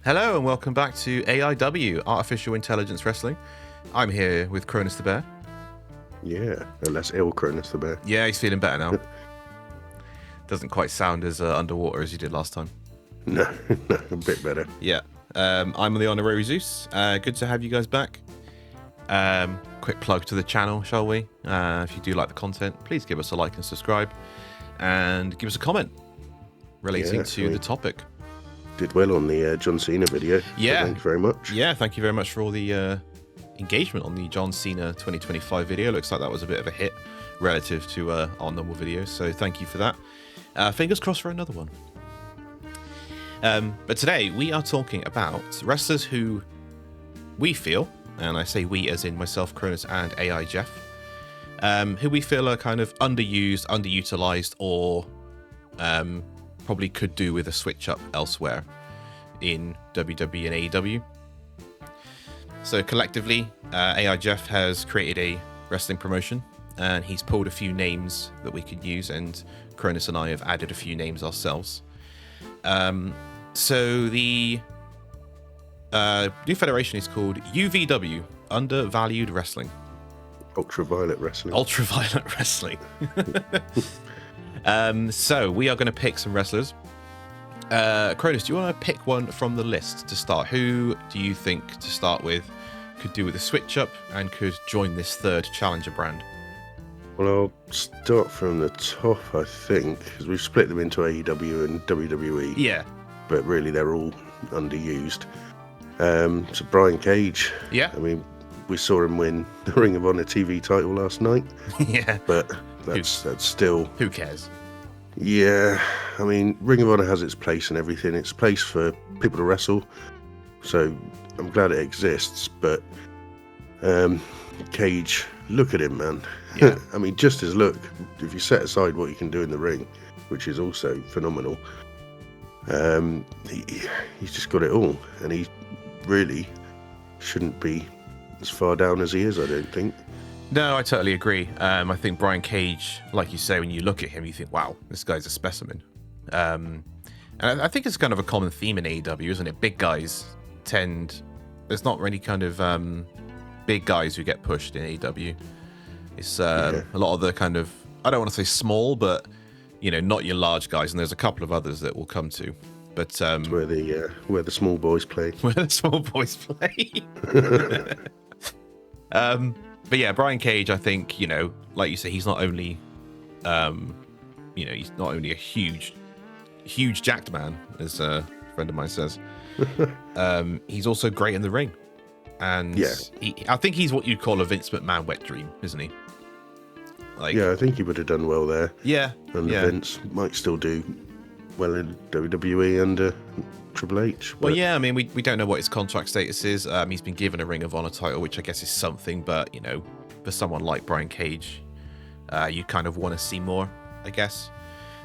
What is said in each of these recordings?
Hello and welcome back to A.I.W, Artificial Intelligence Wrestling. I'm here with Kronus the Bear. Yeah, and that's ill Kronus the Bear. Yeah, he's feeling better now. Doesn't quite sound as underwater as he did last time. No, a bit better. Yeah. I'm the honorary Zeus. Good to have you guys back. Quick plug to the channel, shall we? If you do like the content, please give us a like and subscribe. And give us a comment relating to the topic. Did well on the John Cena video. Yeah. So thank you very much. Yeah, thank you very much for all the engagement on the John Cena 2025 video. Looks like that was a bit of a hit relative to our normal videos. So thank you for that. Fingers crossed for another one. But today we are talking about wrestlers who we feel, and I say we as in myself, Kronus, and A.I Jeff, who we feel are kind of underused, underutilized, or probably could do with a switch up elsewhere in WWE and AEW. So collectively, A.I Jeff has created a wrestling promotion, and he's pulled a few names that we could use, and Kronus and I have added a few names ourselves. So the new federation is called UVW, Undervalued Wrestling. Ultraviolet Wrestling. Ultraviolet Wrestling. So we are going to pick some wrestlers. Kronus, do you want to pick one from the list to start? Who do you think to start with could do with a switch up and could join this third challenger brand? Well, I'll start from the top, I think, because we've split them into AEW and WWE. Yeah. But really, they're all underused. So Brian Cage. Yeah. I mean, we saw him win the Ring of Honor TV title last night. Yeah. But that's still... Who cares? Yeah. I mean, Ring of Honor has its place and everything. It's a place for people to wrestle. So I'm glad it exists. But Cage, look at him, man. Yeah. I mean, just his look. If you set aside what he can do in the ring, which is also phenomenal, he's just got it all. And he really shouldn't be as far down as he is, I don't think. No, I totally agree. I think Brian Cage, like you say, when you look at him, you think, wow, this guy's a specimen. And I think it's kind of a common theme in AEW, isn't it? Big guys there's not really kind of big guys who get pushed in AEW. It's a lot of the kind of, I don't want to say small, but, you know, not your large guys. And there's a couple of others that we'll come to. But it's where the small boys play. Where the small boys play. But yeah, Brian Cage, I think, you know, like you say, he's not only, he's not only a huge jacked man, as a friend of mine says. He's also great in the ring, and I think he's what you'd call a Vince McMahon wet dream, isn't he? Like, yeah, I think he would have done well there. Yeah, and Vince might still do well in WWE under Triple H. Well, yeah, I mean, we don't know what his contract status is. He's been given a Ring of Honor title, which I guess is something, but, you know, for someone like Brian Cage, you kind of want to see more, I guess.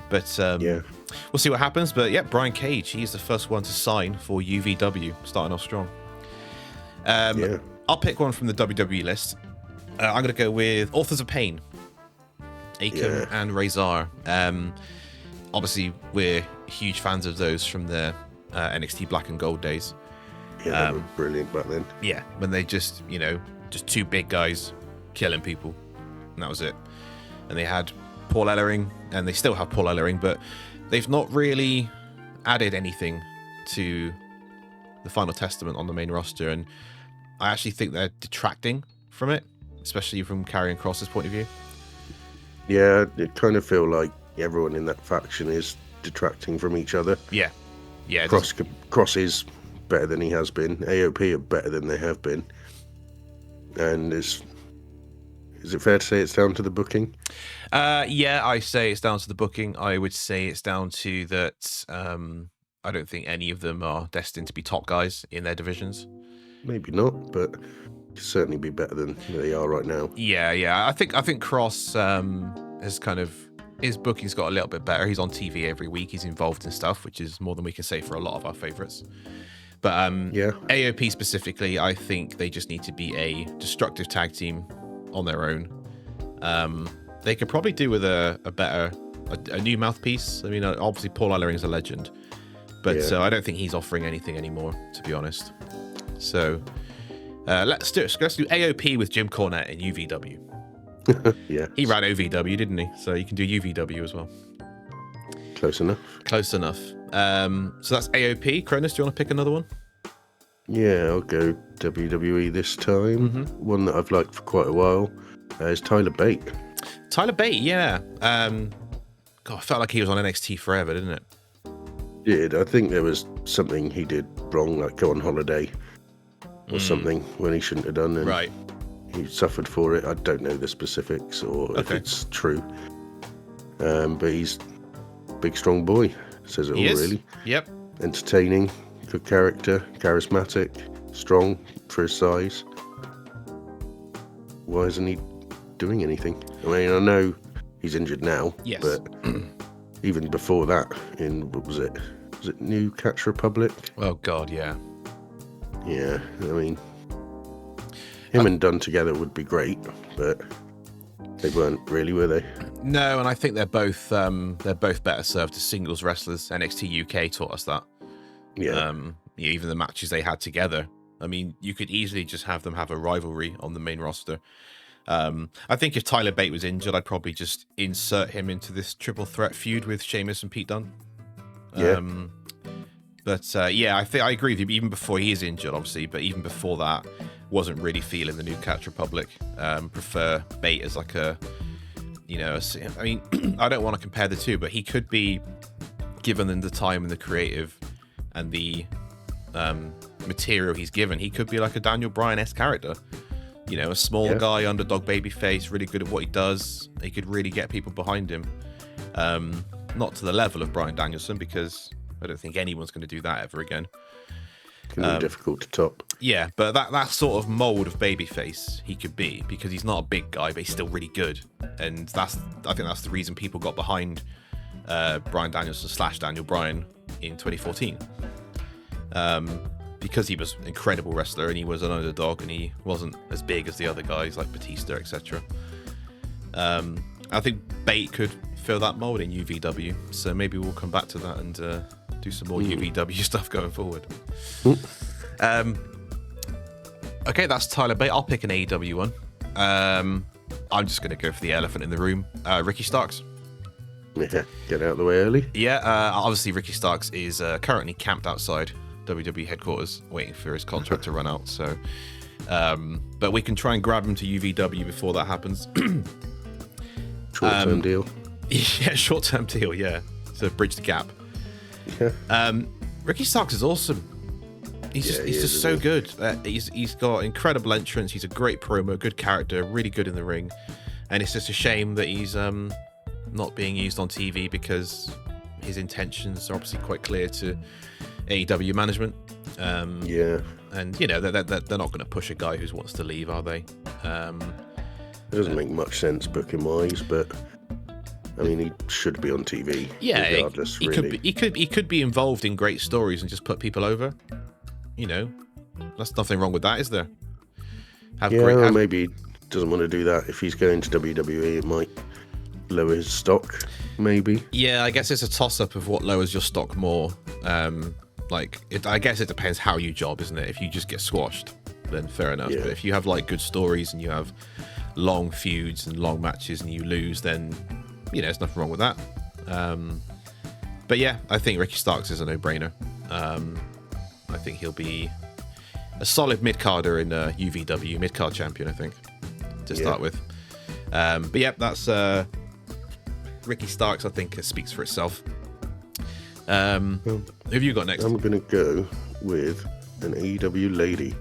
But we'll see what happens. But yeah, Brian Cage, he's the first one to sign for UVW, starting off strong. I'll pick one from the WWE list. I'm going to go with Authors of Pain, Akam and Razor. Obviously, we're huge fans of those from the NXT Black and Gold days. Yeah, they were brilliant back then. Yeah, when they just two big guys killing people, and that was it. And they had Paul Ellering, and they still have Paul Ellering, but they've not really added anything to the Final Testament on the main roster, and I actually think they're detracting from it, especially from Karrion Kross's point of view. Yeah, it kind of feel like everyone in that faction is detracting from each other. Yeah. Kross is better than he has been. AOP are better than they have been. And is it fair to say it's down to the booking? Yeah, I say it's down to the booking. I would say it's down to that. I don't think any of them are destined to be top guys in their divisions. Maybe not, but could certainly be better than they are right now. Yeah. I think Kross has kind of, his booking's got a little bit better. He's on TV every week. He's involved in stuff, which is more than we can say for a lot of our favorites. But AOP specifically, I think they just need to be a destructive tag team on their own. They could probably do with a new mouthpiece. I mean, obviously Paul Ellering's a legend, But Yeah. I don't think he's offering anything anymore, to be honest. So let's do it. Let's do AOP with Jim Cornette in UVW. Yeah. He ran OVW, didn't he? So you can do UVW as well. Close enough. Close enough. So that's AOP. Cronus, do you want to pick another one? Yeah, I'll go WWE this time. One that I've liked for quite a while is Tyler Bate. Tyler Bate, yeah. God, I felt like he was on NXT forever, didn't it? I think there was something he did wrong, like go on holiday or something when he shouldn't have done, and Right. he suffered for it. I don't know the specifics or if it's true. But he's a big, strong boy. Says it all, really. Yep. Entertaining, good character, charismatic, strong for his size. Why isn't he doing anything? I mean, I know he's injured now, Yes. but even before that, in what was it? Was it New Catch Republic? Oh, God, yeah. Yeah, I mean, him and Dunn together would be great, but they weren't really, were they? No, and I think they're both better served as singles wrestlers. NXT UK taught us that. Yeah. Even the matches they had together. I mean, you could easily just have them have a rivalry on the main roster. I think if Tyler Bate was injured, I'd probably just insert him into this triple threat feud with Sheamus and Pete Dunne. Yeah. Yeah, I agree with you. Even before he is injured, obviously, but even before that, wasn't really feeling the New Catch Republic. Prefer Bate as like a, I mean, I don't want to compare the two, but he could be, given the time and the creative and the material he's given, he could be like a Daniel Bryan-esque character. A small guy, underdog babyface, really good at what he does. He could really get people behind him. Not to the level of Bryan Danielson, because I don't think anyone's going to do that ever again. Can be difficult to top. Yeah, but that sort of mold of babyface he could be, because he's not a big guy, but he's still really good. And I think that's the reason people got behind Bryan Danielson / Daniel Bryan in 2014. Because he was an incredible wrestler and he was an underdog and he wasn't as big as the other guys like Batista, etc. I think Bate could fill that mold in UVW, so maybe we'll come back to that and do some more UVW stuff going forward. Okay, that's Tyler Bate. I'll pick an AEW one. I'm just going to go for the elephant in the room, Ricky Starks. Yeah, get out of the way early. Yeah, obviously Ricky Starks is currently camped outside WWE headquarters waiting for his contract to run out, so but we can try and grab him to UVW before that happens. Short-term deal. Yeah, short-term deal, yeah, to bridge the gap. Yeah. Ricky Starks is awesome. He's just so good. He's got incredible entrance. He's a great promo, good character, really good in the ring, and it's just a shame that he's not being used on TV, because his intentions are obviously quite clear to AEW management. Yeah. And they're not going to push a guy who wants to leave, are they? It doesn't make much sense booking wise, but I mean, he should be on TV. Yeah, regardless, he could be involved in great stories and just put people over. There's nothing wrong with that, is there? Maybe he doesn't want to do that. If he's going to WWE, it might lower his stock, maybe. Yeah, I guess it's a toss-up of what lowers your stock more. I guess it depends how you job, isn't it? If you just get squashed, then fair enough. Yeah. But if you have like good stories and you have long feuds and long matches and you lose, then there's nothing wrong with that. But yeah, I think Ricky Starks is a no-brainer. I think he'll be a solid mid-carder in UVW, mid-card champion, I think, to start with. But yeah, that's Ricky Starks. I think speaks for itself. Who have you got next? I'm going to go with an AEW lady,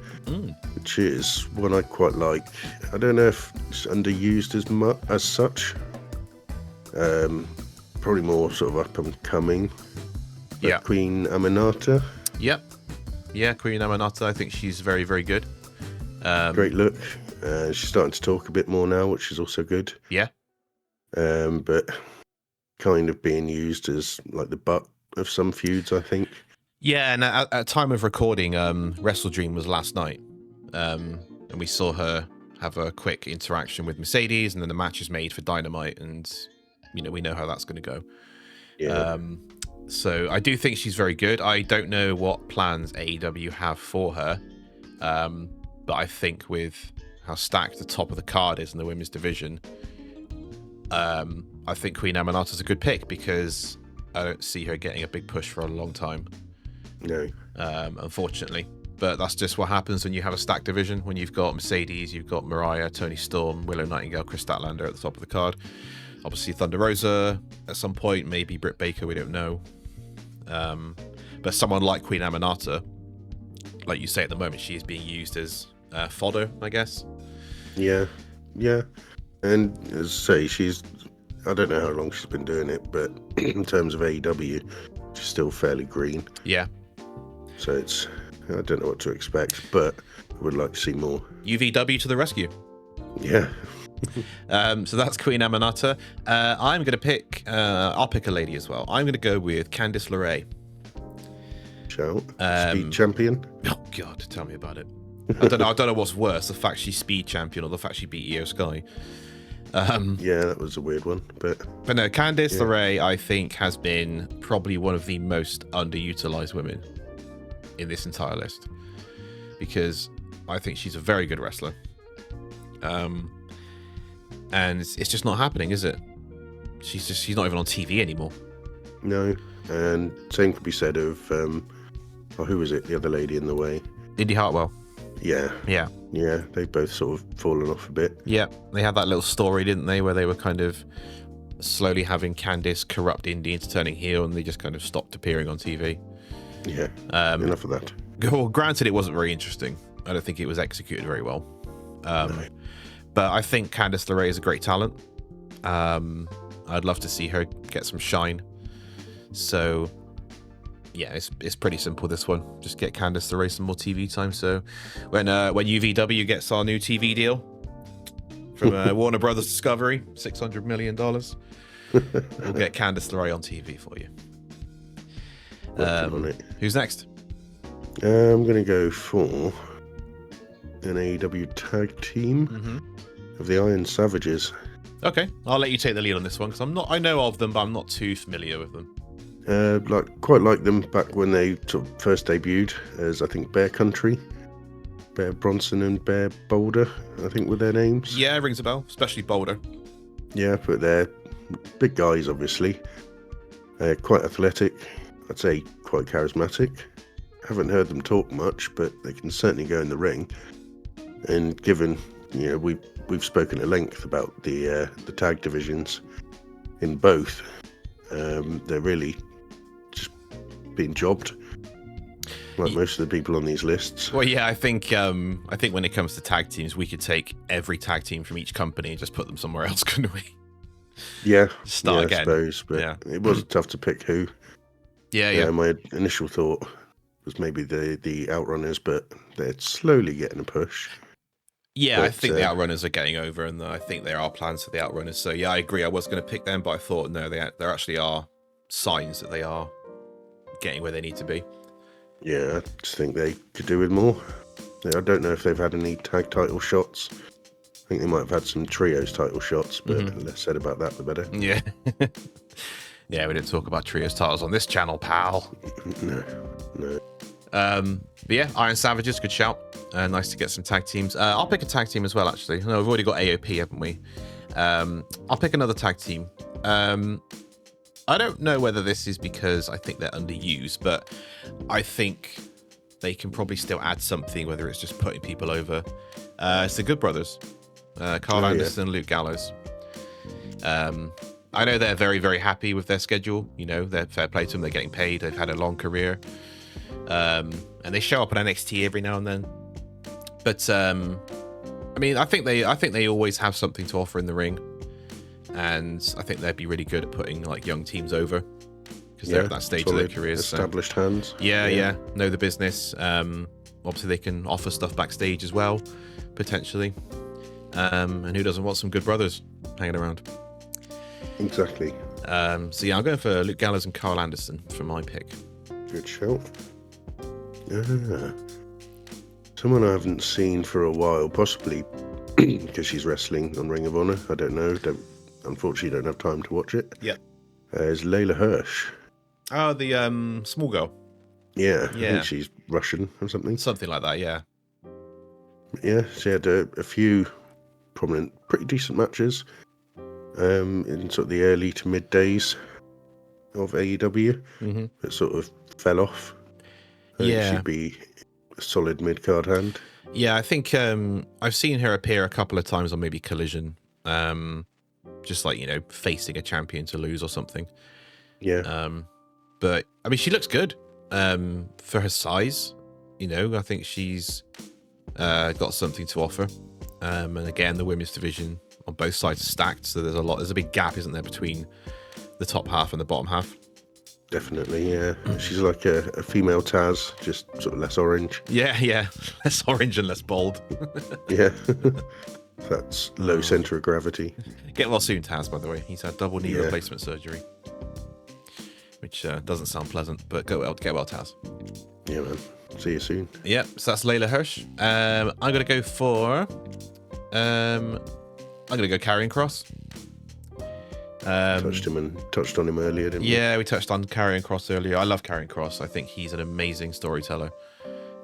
which is one I quite like. I don't know if it's underused as such. Probably more sort of up and coming. Yeah. Queen Aminata. Yep. Yeah, Queen Aminata. I think she's very, very good. Great look. She's starting to talk a bit more now, which is also good. Yeah. But kind of being used as like the butt of some feuds, I think. Yeah, and at time of recording, Wrestle Dream was last night, and we saw her have a quick interaction with Mercedes, and then the match is made for Dynamite, and we know how that's going to go. Yeah. So I do think she's very good. I don't know what plans AEW have for her, but I think with how stacked the top of the card is in the women's division, I think Queen Amanata's a good pick because I don't see her getting a big push for a long time. No. Unfortunately. But that's just what happens when you have a stacked division. When you've got Mercedes, you've got Mariah, Toni Storm, Willow Nightingale, Chris Statlander at the top of the card. Obviously Thunder Rosa at some point, maybe Britt Baker, we don't know. But someone like Queen Amanata, like you say at the moment, she is being used as fodder, I guess. Yeah. And as I say, I don't know how long she's been doing it, but in terms of AEW, she's still fairly green. Yeah. So I don't know what to expect, but I would like to see more. UVW to the rescue. Yeah. So that's Queen Amanata. I'm going to pick, I'll pick a lady as well. I'm going to go with Candice LeRae. Shout. Speed champion. Oh, God, tell me about it. I don't know what's worse, the fact she's speed champion or the fact she beat Io Sky. Yeah, that was a weird one. But no, Candice LeRae, I think, has been probably one of the most underutilized women in this entire list because I think she's a very good wrestler. And it's just not happening, is it? She's not even on TV anymore. No, and same could be said of who was it? The other lady in the way, Indy Hartwell. Yeah, they both sort of fallen off a bit. Yeah, they had that little story, didn't they, where they were kind of slowly having Candice corrupt Indy into turning heel, and they just kind of stopped appearing on TV. Yeah, enough of that. Well, granted, it wasn't very interesting. I don't think it was executed very well. No. But I think Candice LeRae is a great talent. I'd love to see her get some shine. So, yeah, it's pretty simple, this one. Just get Candice LeRae some more TV time. So when UVW gets our new TV deal from Warner Brothers Discovery, $600 million, we'll get Candice LeRae on TV for you. On it. Who's next? I'm going to go for an AEW tag team of the Iron Savages. Okay, I'll let you take the lead on this one because I know of them, but I'm not too familiar with them. Quite like them back when they sort of first debuted as, I think, Bear Country. Bear Bronson and Bear Boulder, I think, were their names. Yeah, rings a bell, especially Boulder. Yeah, but they're big guys, obviously. They're quite athletic. I'd say quite charismatic. Haven't heard them talk much, but they can certainly go in the ring. And given, we've spoken at length about the tag divisions in both, they're really just being jobbed, like most of the people on these lists. Well, yeah, I think when it comes to tag teams, we could take every tag team from each company and just put them somewhere else, couldn't we? Yeah, Start again. I suppose, but it was tough to pick who. Yeah. My initial thought was maybe the Outrunners, but they're slowly getting a push. Yeah, but I think the Outrunners are getting over, and I think there are plans for the Outrunners. So yeah, I agree. I was going to pick them, but I thought no, there actually are signs that they are getting where they need to be. Yeah, I just think they could do with more. I don't know if they've had any tag title shots. I think they might have had some trios title shots, but the less said about that, the better. Yeah. Yeah, we didn't talk about trios titles on this channel, pal. No. But yeah, Iron Savages, good shout. Nice to get some tag teams. I'll pick a tag team as well, actually. No, we've already got AOP, haven't we? I'll pick another tag team. I don't know whether this is because I think they're underused, but I think they can probably still add something, whether it's just putting people over. It's the Good Brothers. Carl Anderson and Luke Gallows. I know they're very, very happy with their schedule. They're fair play to them. They're getting paid. They've had a long career. And they show up on NXT every now and then. But I think they always have something to offer in the ring, and I think they'd be really good at putting like young teams over because they're at that stage of their careers. Established hands. Yeah, know the business. Obviously, they can offer stuff backstage as well, potentially. And who doesn't want some Good Brothers hanging around? Exactly. So yeah, I'm going for Luke Gallows and Carl Anderson for my pick. Good shout. Someone I haven't seen for a while, possibly because she's wrestling on Ring of Honor. I don't know. Unfortunately, don't have time to watch it. Yeah. Is Layla Hirsch. Oh, the small girl. Yeah, I Yeah. think she's Russian or something. Something like that, yeah. Yeah, she had a few prominent, pretty decent matches in sort of the early to mid days of AEW. Mm-hmm. It sort of fell off. I think Yeah. she'd be a solid mid-card hand. Yeah, I think I've seen her appear a couple of times on maybe Collision. Just like, facing a champion to lose or something. Yeah. But, I mean, she looks good for her size. I think she's got something to offer. And again, the women's division on both sides are stacked. So there's a big gap, isn't there, between the top half and the bottom half. Definitely, yeah. She's like a female Taz, just sort of less orange. Yeah. Less orange and less bold. Yeah. That's low centre of gravity. Get well soon, Taz, by the way. He's had double knee replacement surgery. Which doesn't sound pleasant, but get well, Taz. Yeah, man. See you soon. Yep, so that's Layla Hirsch. I'm going to go for... I'm going to go Karrion Kross. Touched on him earlier, didn't we? Yeah, we touched on Karrion Kross earlier. I love Karrion Kross. I think he's an amazing storyteller.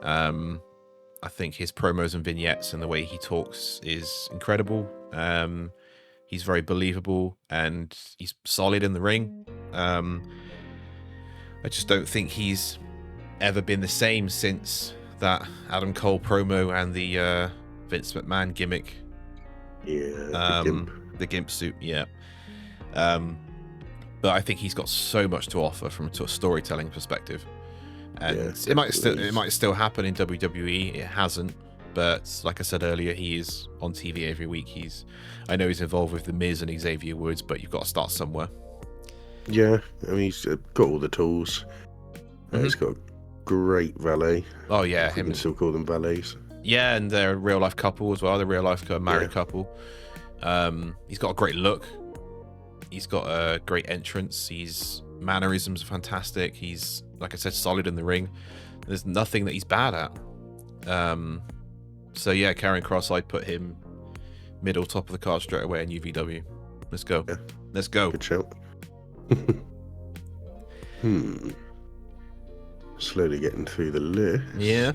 I think his promos and vignettes and the way he talks is incredible. He's very believable and he's solid in the ring. I just don't think he's ever been the same since that Adam Cole promo and the Vince McMahon gimmick. Yeah, the gimp suit, yeah. But I think he's got so much to offer from a storytelling perspective, and it might still happen in WWE. It hasn't, but like I said earlier, he is on TV every week. I know he's involved with The Miz and Xavier Woods, but you've got to start somewhere. Yeah, I mean he's got all the tools. He's got a great valet. Oh yeah, you can still call them valets. Yeah, and they're a real life couple as well. They're a real life married couple. He's got a great look. He's got a great entrance. His mannerisms are fantastic. He's, like I said, solid in the ring. There's nothing that he's bad at. So yeah, Karrion Kross, I'd put him middle, top of the card straight away in UVW. Let's go. Yeah. Let's go. Good shout. Slowly getting through the list. Yeah.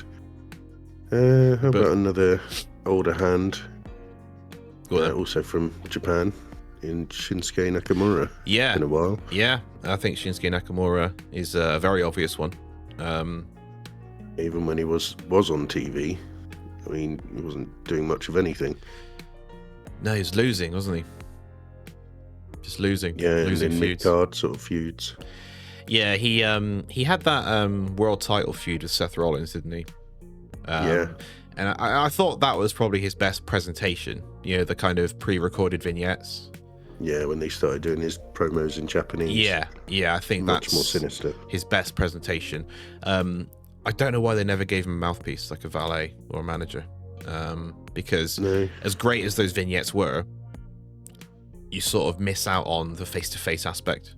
How about another older hand? Also from Japan, in Shinsuke Nakamura. Yeah. In a while. Yeah, I think Shinsuke Nakamura is a very obvious one. Even when he was on TV, I mean, he wasn't doing much of anything. No, he was losing, wasn't he? Just losing. Yeah, losing in feuds. mid-card sort of feuds. Yeah, he had that world title feud with Seth Rollins, didn't he? Yeah. And I thought that was probably his best presentation. The kind of pre-recorded vignettes. Yeah, when they started doing his promos in Japanese. Yeah, I think much that's more sinister. His best presentation. I don't know why they never gave him a mouthpiece, like a valet or a manager. Because as great as those vignettes were, you sort of miss out on the face-to-face aspect.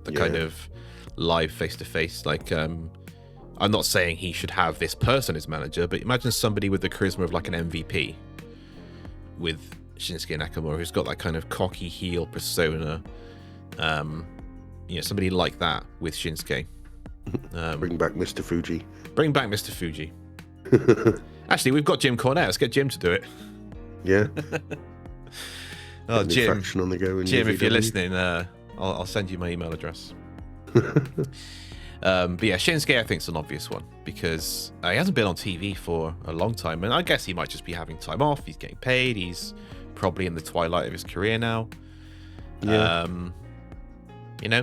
The kind of live face-to-face. Like, I'm not saying he should have this person as manager, but imagine somebody with the charisma of like an MVP with Shinsuke Nakamura, who's got that kind of cocky heel persona. Somebody like that with Shinsuke. Bring back Mr. Fuji. Bring back Mr. Fuji. Actually, we've got Jim Cornette. Let's get Jim to do it. Yeah. Jim, on the go Jim, if you're listening, I'll send you my email address. But yeah, Shinsuke I think is an obvious one because he hasn't been on TV for a long time, and I guess he might just be having time off. He's getting paid. He's probably in the twilight of his career now. Yeah.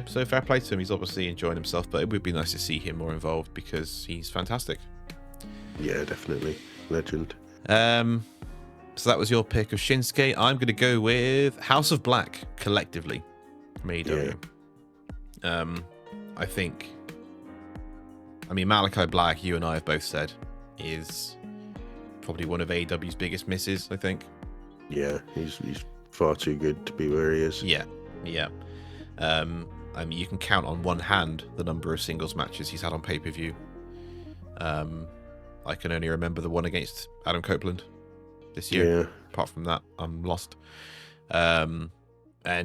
So fair play to him. He's obviously enjoying himself, but it would be nice to see him more involved because he's fantastic. Yeah, definitely. Legend. So that was your pick of Shinsuke. I'm going to go with House of Black collectively from AEW. I mean, Malachi Black, you and I have both said, is probably one of AEW's biggest misses, I think. Yeah, he's far too good to be where he is. Yeah. I mean, you can count on one hand the number of singles matches he's had on pay-per-view. I can only remember the one against Adam Copeland this year. Yeah. Apart from that, I'm lost. And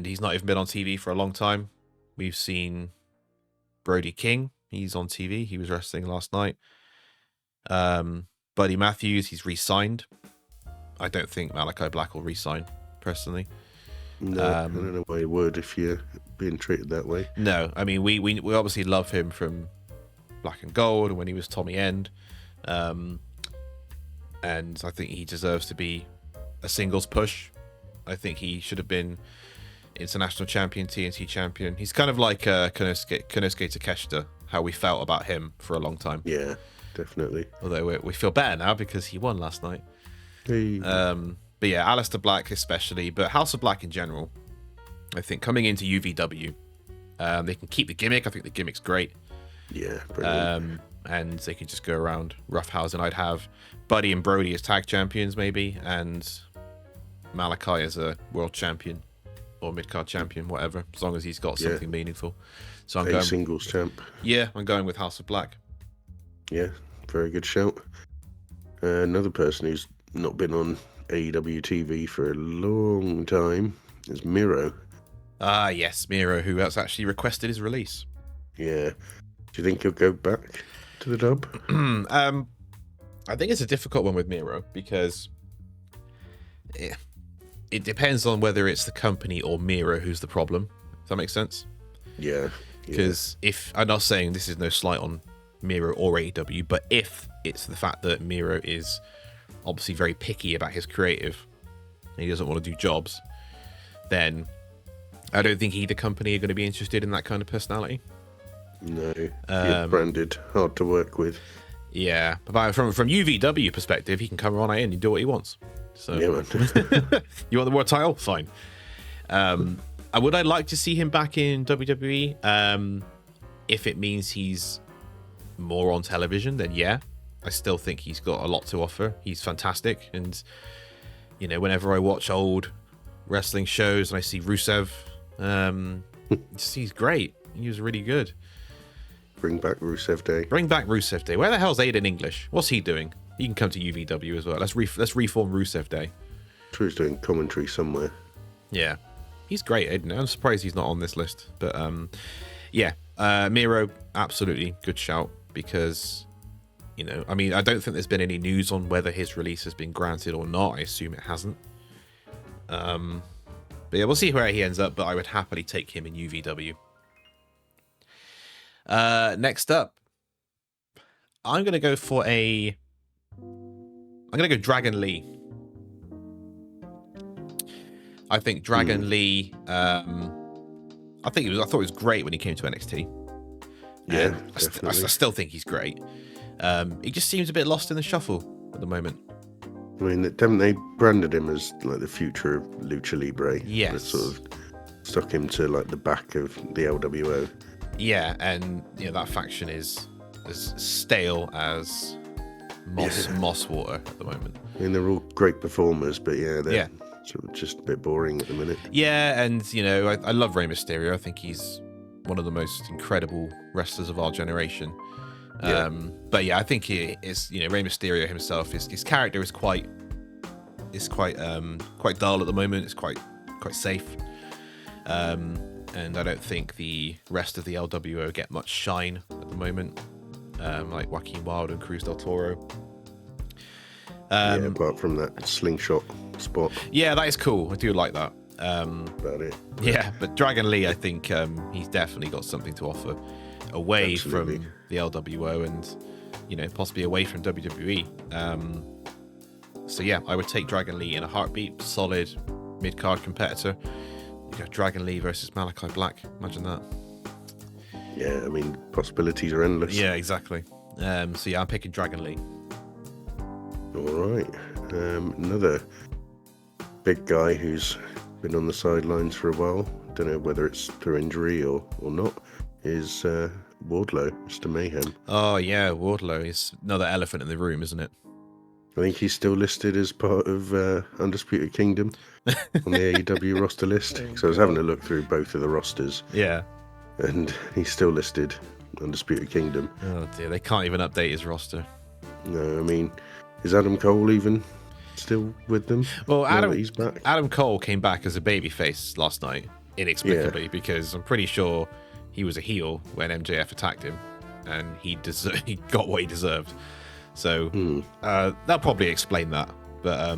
he's not even been on TV for a long time. We've seen Brody King, he's on TV. He was wrestling last night. Buddy Matthews, he's re-signed. I don't think Malachi Black will re-sign, personally. No, I don't know why he would if you're being treated that way. No, I mean, we obviously love him from Black and Gold and when he was Tommy End. And I think he deserves to be a singles push. I think he should have been international champion, TNT champion. He's kind of like Konosuke Takeshita, how we felt about him for a long time. Yeah, definitely. Although we feel better now because he won last night. Hey. But yeah, Aleister Black especially, but House of Black in general, I think coming into UVW, they can keep the gimmick. I think the gimmick's great. Yeah, brilliant. And they can just go around roughhousing. I'd have Buddy and Brody as tag champions maybe, and Malachi as a world champion or mid-card champion, whatever, as long as he's got something meaningful. So I'm going singles champ. Yeah, I'm going with House of Black. Yeah, very good shout. Another person who's not been on AEW TV for a long time is Miro. Ah, yes, Miro, who has actually requested his release. Yeah. Do you think he'll go back to the dub? I think it's a difficult one with Miro because it depends on whether it's the company or Miro who's the problem. Does that make sense? Yeah. Because if, I'm not saying this is no slight on Miro or AEW, but if it's the fact that Miro is obviously very picky about his creative and he doesn't want to do jobs, then I don't think either company are going to be interested in that kind of personality. No, you're branded, hard to work with. Yeah, but from UVW perspective, he can come on in and do what he wants. So, yeah, man. You want the world title? Fine. Would I like to see him back in WWE? If it means he's more on television, then yeah. I still think he's got a lot to offer. He's fantastic, and you know, whenever I watch old wrestling shows and I see Rusev, he's great. He was really good. Bring back Rusev Day. Bring back Rusev Day. Where the hell's Aiden English? What's he doing? He can come to UVW as well. Let's reform Rusev Day. I'm sure he's doing commentary somewhere. Yeah, he's great, Aiden. I'm surprised he's not on this list. But yeah, Miro, absolutely good shout because, you know, I mean, I don't think there's been any news on whether his release has been granted or not. I assume it hasn't. But yeah, we'll see where he ends up. But I would happily take him in UVW. Next up, I'm going to go Dragon Lee. I think Dragon Lee, I thought it was great when he came to NXT. Yeah, I still think he's great. He just seems a bit lost in the shuffle at the moment. I mean, haven't they branded him as like the future of Lucha Libre? Yes. That sort of stuck him to like the back of the LWO. Yeah, and you know that faction is as stale as moss water at the moment. I mean, they're all great performers, but they're sort of just a bit boring at the minute. Yeah, and you know, I love Rey Mysterio. I think he's one of the most incredible wrestlers of our generation. But yeah, I think he is. You know, Rey Mysterio himself, his character is quite dull at the moment. It's quite safe. And I don't think the rest of the LWO get much shine at the moment, like Joaquin Wilde and Cruz del Toro. Apart from that slingshot spot. Yeah, that is cool. I do like that. About it. Yeah, but Dragon Lee, I think he's definitely got something to offer away from the LWO and, you know, possibly away from WWE. So yeah, I would take Dragon Lee in a heartbeat. Solid mid-card competitor. You know, Dragon Lee versus Malachi Black. Imagine that. Yeah, I mean, possibilities are endless. Yeah, exactly. So yeah, I'm picking Dragon Lee. All right. Another big guy who's been on the sidelines for a while, don't know whether it's through injury or not, is Wardlow, Mr. Mayhem. Oh yeah, Wardlow is another elephant in the room, isn't it? I think he's still listed as part of Undisputed Kingdom on the AEW roster list. So I was having a look through both of the rosters. Yeah. And he's still listed Undisputed Kingdom. Oh dear, they can't even update his roster. No, I mean, is Adam Cole even still with them? Well, he's back. Adam Cole came back as a babyface last night, inexplicably, because I'm pretty sure he was a heel when MJF attacked him, and he got what he deserved. So that'll probably explain that. But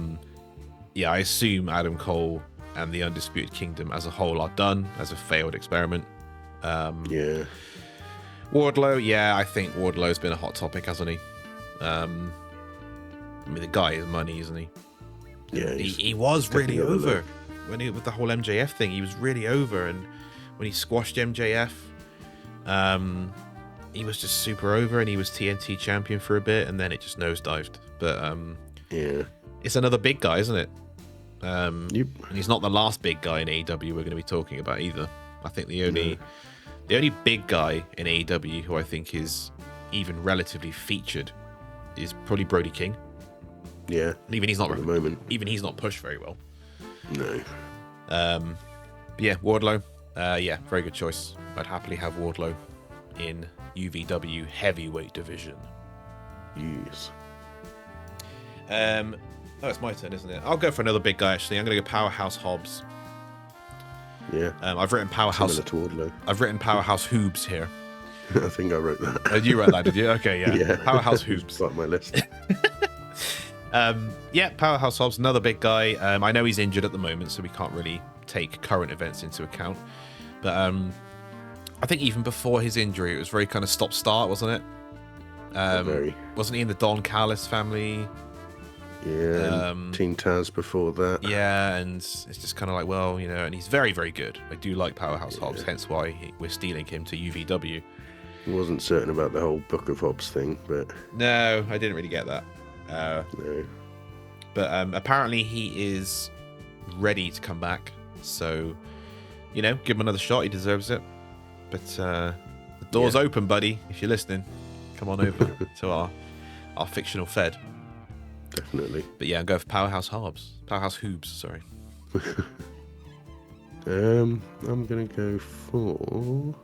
yeah, I assume Adam Cole and the Undisputed Kingdom as a whole are done as a failed experiment. Yeah. Wardlow, yeah, I think Wardlow's been a hot topic, hasn't he? I mean, the guy is money, isn't he? Yeah, he was really over with the whole MJF thing. He was really over, and when he squashed MJF, he was just super over, and he was TNT champion for a bit, and then it just nosedived. But yeah, it's another big guy, isn't it? Yep. And he's not the last big guy in AEW we're going to be talking about either. I think the only big guy in AEW who I think is even relatively featured is probably Brody King. Yeah. And even he's not at the moment. Even he's not pushed very well. No. Yeah, Wardlow. Yeah, very good choice. I'd happily have Wardlow in UVW heavyweight division. Yes. Oh, it's my turn, isn't it? I'll go for another big guy. Actually, I'm going to go Powerhouse Hobbs. Yeah. I've written Powerhouse. Similar to Wardlow. I've written Powerhouse Hoobs here. I think I wrote that. Oh, you wrote that, did you? Okay, yeah. Yeah. Powerhouse Hoobs. It's like my list. Yeah, Powerhouse Hobbs, another big guy. I know he's injured at the moment, so we can't really take current events into account. But I think even before his injury, it was very kind of stop-start, wasn't it? Very. Wasn't he in the Don Callis family? Yeah, Team Taz before that. Yeah, and it's just kind of like, well, you know, and he's very, very good. I do like Powerhouse Hobbs, hence why we're stealing him to UVW. I wasn't certain about the whole Book of Hobbs thing, but... No, I didn't really get that. No. But apparently he is ready to come back. So, you know, give him another shot. He deserves it. But the door's open, buddy. If you're listening, come on over to our fictional Fed. Definitely. But yeah, I'll go for Powerhouse Hobbs. Powerhouse Hoobs, sorry. I'm going to go for...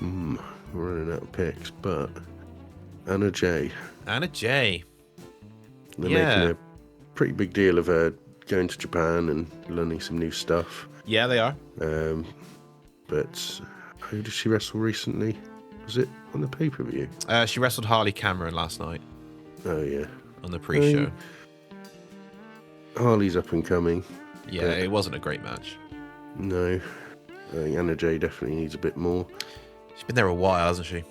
we're running out of picks, but... Anna Jay. Anna Jay. They're making a pretty big deal of her going to Japan and learning some new stuff. Yeah, they are. But who did she wrestle recently? Was it on the pay-per-view? She wrestled Harley Cameron last night. Oh, yeah. On the pre-show. Harley's up and coming. Yeah, it wasn't a great match. No. I think Anna Jay definitely needs a bit more. She's been there a while, hasn't she?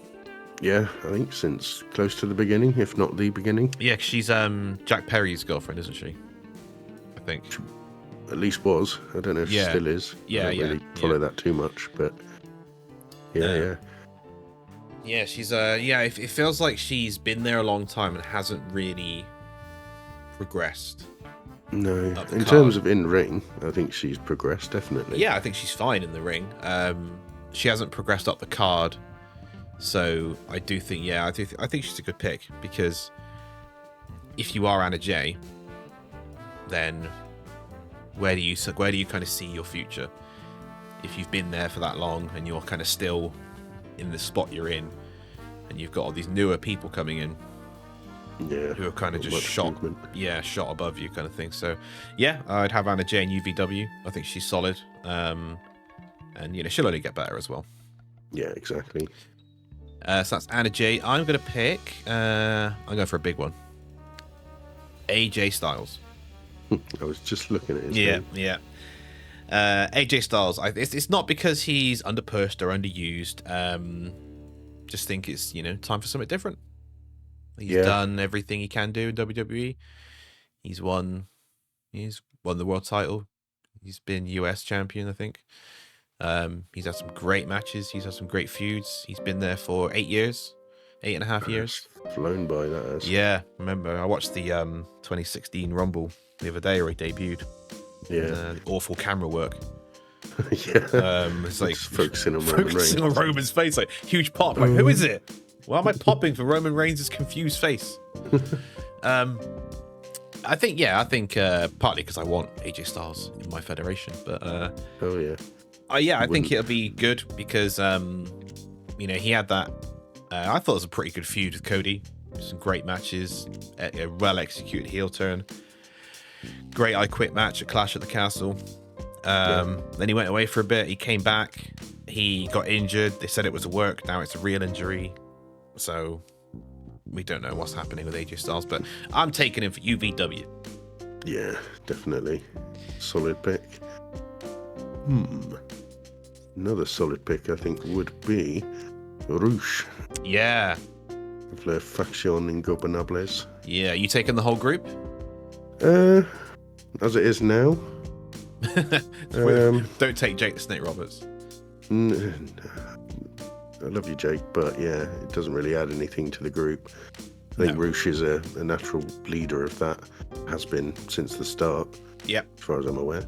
Yeah, I think since close to the beginning, if not the beginning. Yeah, she's Jack Perry's girlfriend, isn't she? I think. At least was. I don't know if she still is. Yeah, I don't really follow that too much, but yeah. Yeah, she's it feels like she's been there a long time and hasn't really progressed. No, in terms of in-ring, I think she's progressed, definitely. Yeah, I think she's fine in the ring. She hasn't progressed up the card. So I do think, I think she's a good pick, because if you are Anna Jay, then where do you kind of see your future? If you've been there for that long and you're kind of still in the spot you're in, and you've got all these newer people coming in, who are kind of just shot above you, kind of thing. So I'd have Anna Jay in UVW. I think she's solid, and she'll only get better as well. Yeah, exactly. So that's Anna Jay. I'm going to pick... I'm going for a big one. AJ Styles. I was just looking at his name. Yeah. AJ Styles. It's not because he's underpushed or underused. Just think it's, time for something different. He's done everything he can do in WWE. He's won the world title. He's been US champion, I think. He's had some great matches. He's had some great feuds. He's been there for 8.5 years. Flown by, that has. Yeah, remember I watched the 2016 Rumble the other day where he debuted. Yeah. The awful camera work. It's like just focusing on Roman's face, like huge pop. Like, who is it? Why am I popping for Roman Reigns' confused face? I think partly because I want AJ Styles in my federation, but I think it'll be good because he had that. I thought it was a pretty good feud with Cody. Some great matches, a well executed heel turn. Great I Quit match at Clash at the Castle. Then he went away for a bit. He came back, he got injured. They said it was a work. Now it's a real injury. So we don't know what's happening with AJ Styles, but I'm taking him for UVW. Yeah, definitely. Solid pick. Another solid pick, I think, would be Roosh. Yeah. La Faction Ingobernables. Yeah, you taking the whole group? As it is now. Don't take Jake the Snake Roberts. I love you, Jake, but yeah, it doesn't really add anything to the group. I think Roosh is a natural leader of that, has been since the start. Yep. As far as I'm aware.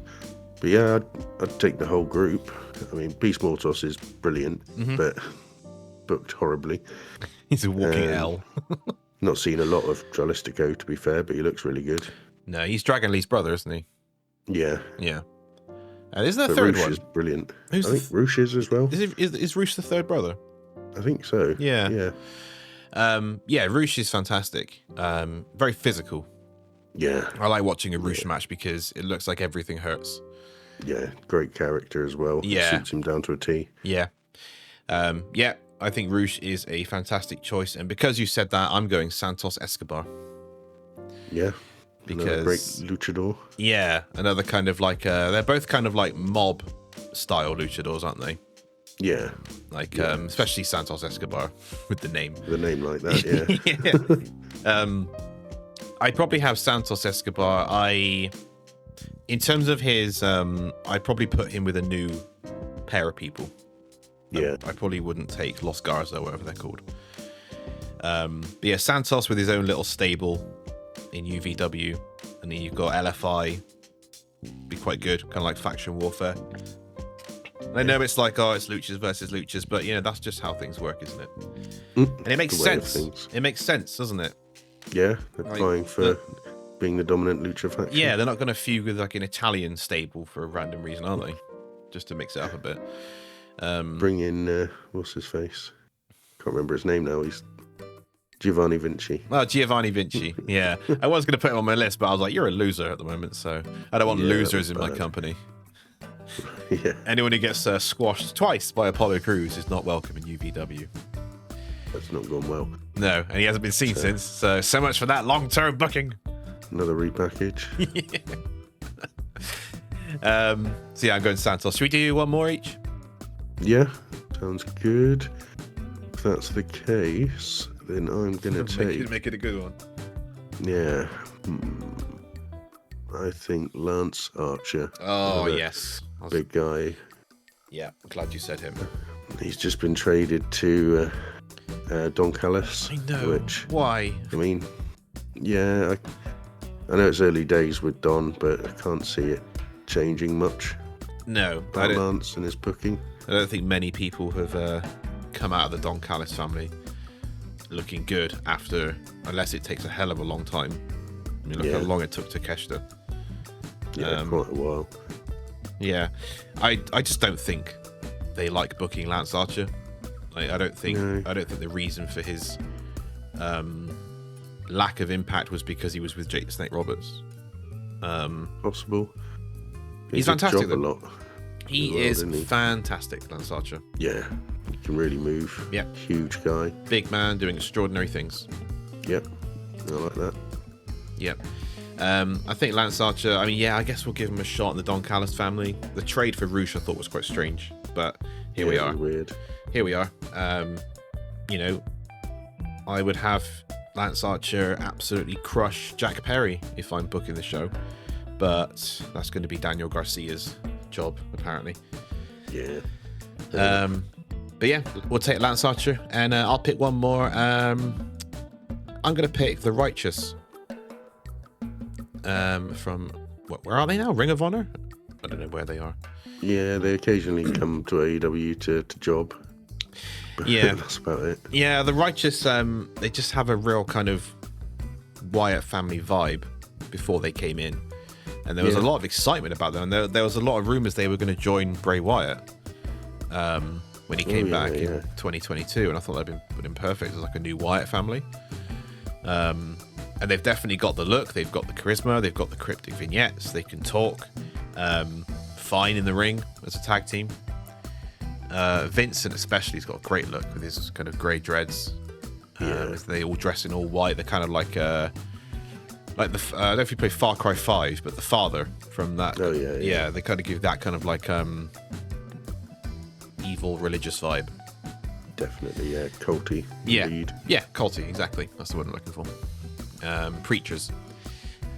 But yeah, I'd take the whole group. I mean, Beast Mortos is brilliant, but booked horribly. He's a walking L. Not seen a lot of Dralistico, to be fair, but he looks really good. No, he's Dragon Lee's brother, isn't he? Yeah. Yeah. Isn't there a third Roosh one? Is brilliant. I Who's think Roosh is as well. Is Roosh the third brother? I think so. Yeah. Yeah. Yeah, Roosh is fantastic. Very physical. Yeah. I like watching a Roosh match because it looks like everything hurts. Yeah, great character as well. Yeah. Suits him down to a T. Yeah. Yeah, I think Roosh is a fantastic choice. And because you said that, I'm going Santos Escobar. Yeah. Because another great luchador. Yeah, another kind of like they're both kind of like mob style luchadors, aren't they? Yeah. Like especially Santos Escobar with the name. The name like that, yeah. I'd probably have Santos Escobar. In terms of his I'd probably put him with a new pair of people. Yeah. I probably wouldn't take Los Garza, whatever they're called. But yeah, Santos with his own little stable in UVW, and then you've got LFI, be quite good, kind of like faction warfare. And I know it's like, it's luchas versus luchas, but that's just how things work, isn't it? And it makes sense. It makes sense, doesn't it? Yeah, they're vying for being the dominant lucha faction. Yeah, they're not going to feud with like an Italian stable for a random reason, are they? Just to mix it up a bit. Bring in what's his face? Can't remember his name now. He's Giovanni Vinci. Oh, Giovanni Vinci. Yeah, I was going to put him on my list, but I was like, you're a loser at the moment, so I don't want losers in my company. Yeah. Anyone who gets squashed twice by Apollo Crews is not welcome in UVW. That's not gone well. No, and he hasn't been seen since. So much for that long-term booking. Another repackage. So yeah, I'm going Santos. Should we do one more each? Yeah, sounds good. If that's the case, then I'm gonna make it a good one. Yeah. I think Lance Archer. Oh yes, big guy. Yeah, I'm glad you said him. He's just been traded to Don Callis. I know. Why? I mean, yeah, I know it's early days with Don, but I can't see it changing much. No, about Lance and his booking. I don't think many people have come out of the Don Callis family looking good unless it takes a hell of a long time. I mean, look how long it took Takeshita. Yeah, quite a while. Yeah, I just don't think they like booking Lance Archer. I don't think the reason for his lack of impact was because he was with Jake the Snake Roberts. Possible. He's fantastic. A lot. He is fantastic, Lance Archer. Yeah, he can really move. Yeah, huge guy, big man doing extraordinary things. Yep, I like that. Yep. I think Lance Archer, I guess we'll give him a shot in the Don Callis family. The trade for Roosh I thought was quite strange, but here we are. Weird. Here we are. I would have Lance Archer absolutely crush Jack Perry if I'm booking the show, but that's going to be Daniel Garcia's job, apparently. Yeah. But yeah, we'll take Lance Archer, and I'll pick one more. I'm going to pick The Righteous. From where are they now? Ring of Honor? I don't know where they are. Yeah, they occasionally come to AEW to job. Yeah, that's about it. Yeah, The Righteous. They just have a real kind of Wyatt family vibe before they came in, and there was a lot of excitement about them. And there was a lot of rumors they were going to join Bray Wyatt when he came back in 2022, and I thought that'd been perfect as like a new Wyatt family. And they've definitely got the look, they've got the charisma, they've got the cryptic vignettes, they can talk fine in the ring as a tag team. Vincent especially has got a great look with his kind of grey dreads. They all dress in all white. They're kind of like the I don't know if you play Far Cry 5, but the father from that. Oh yeah. They kind of give that kind of like evil religious vibe. Definitely, yeah, culty. Yeah, indeed. yeah, culty, exactly. That's the word I'm looking for. Preachers.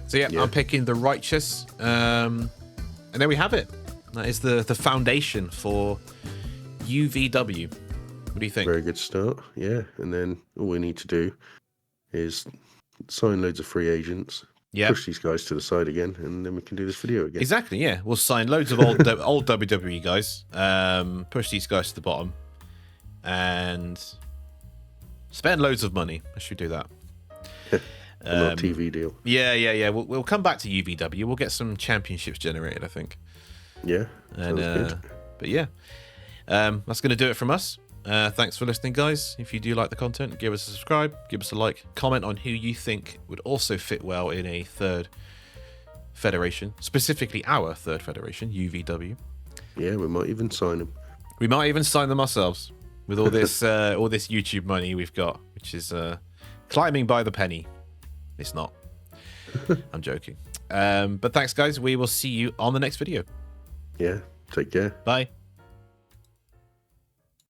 So yeah, I'm picking the righteous, and there we have it. That is the foundation for UVW. What do you think? Very good start, yeah. And then all we need to do is sign loads of free agents, push these guys to the side again, and then we can do this video again. Exactly, yeah. We'll sign loads of old old WWE guys, push these guys to the bottom, and spend loads of money. I should do that. Not a TV deal. Yeah. We'll come back to UVW. We'll get some championships generated, I think. Yeah, sounds good. But yeah, that's going to do it from us. Thanks for listening, guys. If you do like the content, give us a subscribe, give us a like, comment on who you think would also fit well in a third federation, specifically our third federation, UVW. Yeah, we might even sign them. We might even sign them ourselves with all this YouTube money we've got, which is climbing by the penny. It's not. I'm joking. But thanks, guys. We will see you on the next video. Yeah, take care. Bye.